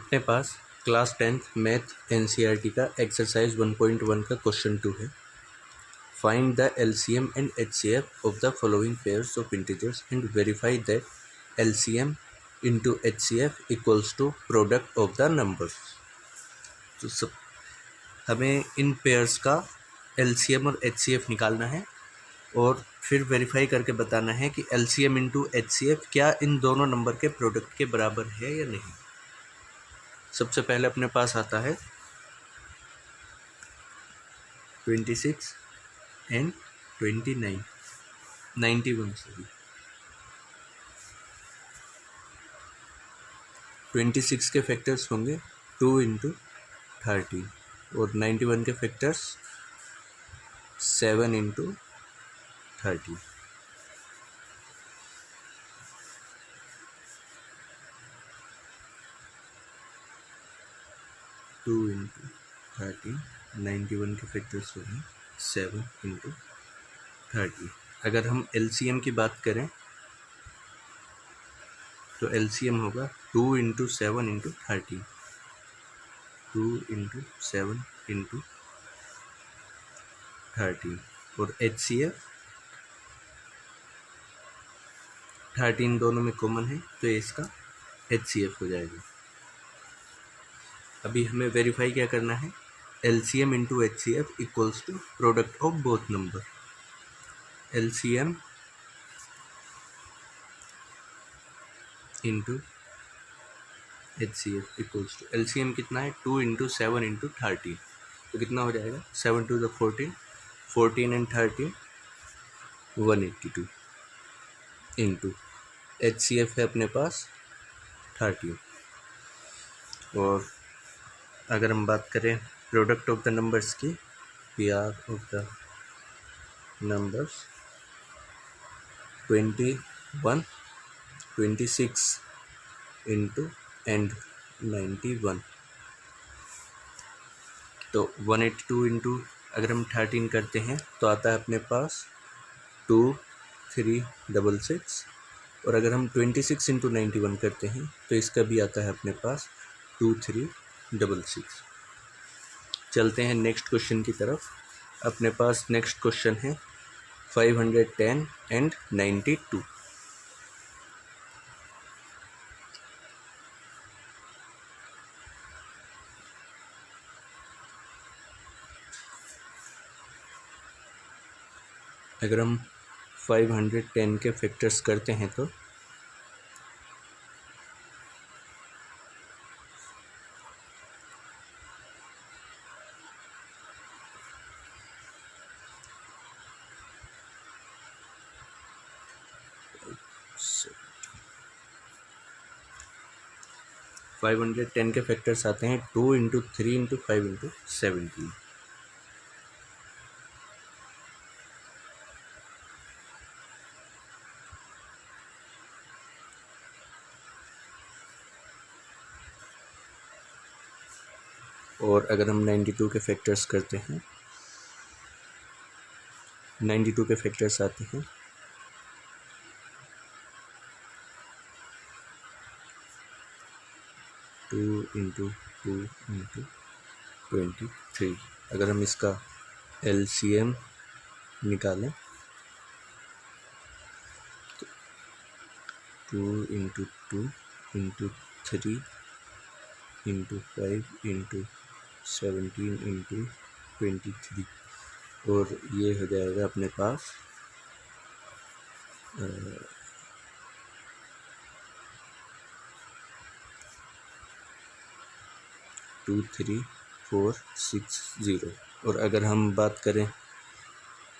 अपने पास class 10th math NCERT का एक्सरसाइज 1.1 का क्वेश्चन 2 है। Find the LCM and HCF of the following pairs of integers and verify that LCM into HCF equals to product of the numbers. तो सब हमें इन pairs का एलसीएम और HCF निकालना है और फिर वेरीफाई करके बताना है कि एलसीएम इंटू एचसीएफ क्या इन दोनों नंबर के प्रोडक्ट के बराबर है या नहीं। सबसे पहले अपने पास आता है 26 एंड 29 91 सॉरी 26 के फैक्टर्स होंगे 2 इंटू 13 और 91 के फैक्टर्स 7 इंटू 30। टू इंटू 13 91 के फैक्टर्स होंगे 7 इंटू 30। अगर हम एलसीएम की बात करें तो एलसीएम होगा 2 इंटू 7 इंटू 30, 2 इंटू 7 इंटू 30 और एचसीएफ 13 दोनों में कॉमन है तो इसका एचसीएफ हो जाएगा। अभी हमें वेरीफाई क्या करना है, LCM into HCF equals to product of both number. LCM into HCF equals to, LCM कितना है 2 इंटू 7 इंटू 30, तो कितना हो जाएगा 7 to the 14, 14 and 30 182 into HCF है अपने पास 30। और अगर हम बात करें प्रोडक्ट ऑफ द नंबर्स की, P R of the numbers 21 26 into and 91, तो 182 इंटू अगर हम 13 करते हैं तो आता है अपने पास 2366, और अगर हम 26 इंटू 91 करते हैं तो इसका भी आता है अपने पास 2366। चलते हैं नेक्स्ट क्वेश्चन की तरफ। अपने पास नेक्स्ट क्वेश्चन है 510 एंड 92। अगर हम 510 के फैक्टर्स करते हैं तो 510 के फैक्टर्स आते हैं 2 इंटू 3 इंटू 5 इंटू 17। और अगर हम 92 के फैक्टर्स करते हैं, 92 के फैक्टर्स आते हैं 2 इंटू 2 इंटू 23। अगर हम इसका एलसीएम निकालें तो 2 into 2 into 3 into 5 into 17 into 23, और ये हो जाएगा अपने पास 23460। और अगर हम बात करें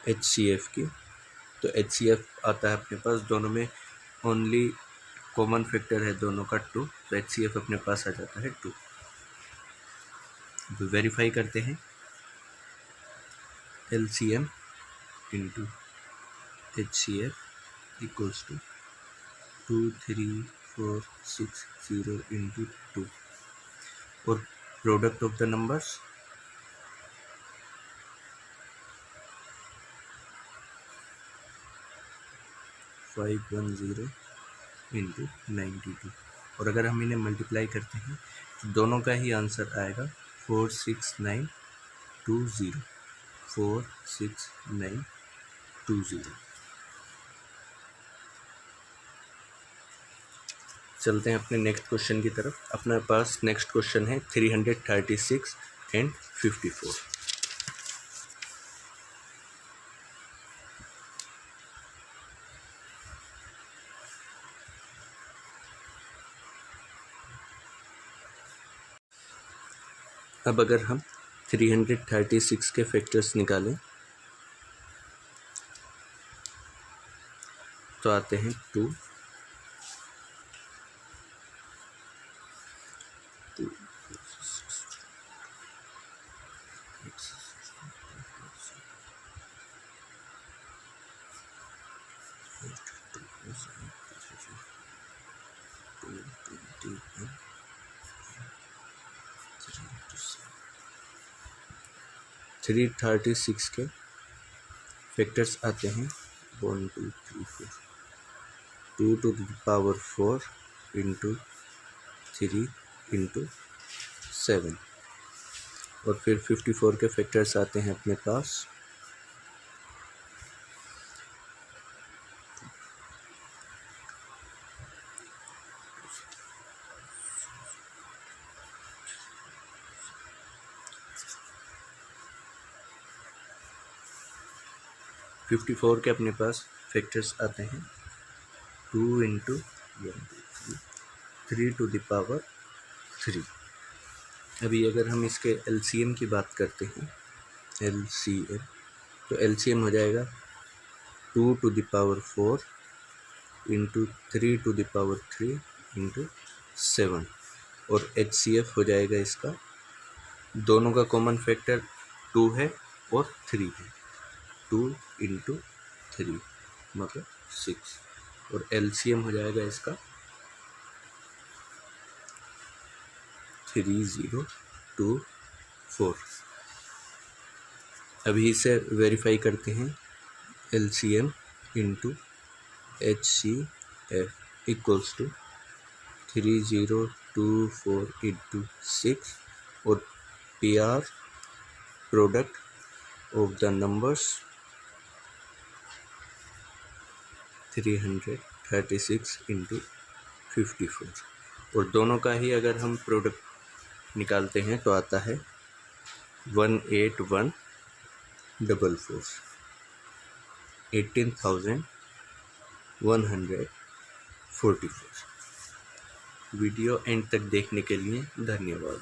एचसीएफ की तो एचसीएफ आता है अपने पास, दोनों में ओनली कॉमन फैक्टर है दोनों का 2, तो एचसीएफ अपने पास आ जाता है 2। वेरीफाई करते हैं, LCM into HCF equals to 23460 into 2, और product of the numbers 510 into 92। और अगर हम इन्हें मल्टीप्लाई करते हैं तो दोनों का ही आंसर आएगा 46920, 46920। चलते हैं अपने नेक्स्ट क्वेश्चन की तरफ। अपने पास नेक्स्ट क्वेश्चन है 336 एंड 54। अब अगर हम 336 के फैक्टर्स निकालें तो आते हैं 2, 336 के फैक्टर्स आते हैं 1 2 3 4, 2 to the power 4 into 3 into 7। और फिर 54 के फैक्टर्स आते हैं अपने पास 54 के अपने पास फैक्टर्स आते हैं 2 इंटू 1 3 टू द पावर 3। अभी अगर हम इसके एलसीएम की बात करते हैं, एलसीएम, तो एलसीएम हो जाएगा 2 to the power 4 into 3 to the power 3 into 7। और एचसीएफ हो जाएगा इसका, दोनों का कॉमन फैक्टर 2 है और 3 है, 2 इंटू 3 मतलब 6। और एलसीएम हो जाएगा इसका 3024। अभी इसे वेरीफाई करते हैं। LCM into HCF equals to 3024 into 6 और PR product of the numbers 336 into 54। और दोनों का ही अगर हम प्रोडक्ट निकालते हैं तो आता है 18144, 18,144। वीडियो एंड तक देखने के लिए धन्यवाद।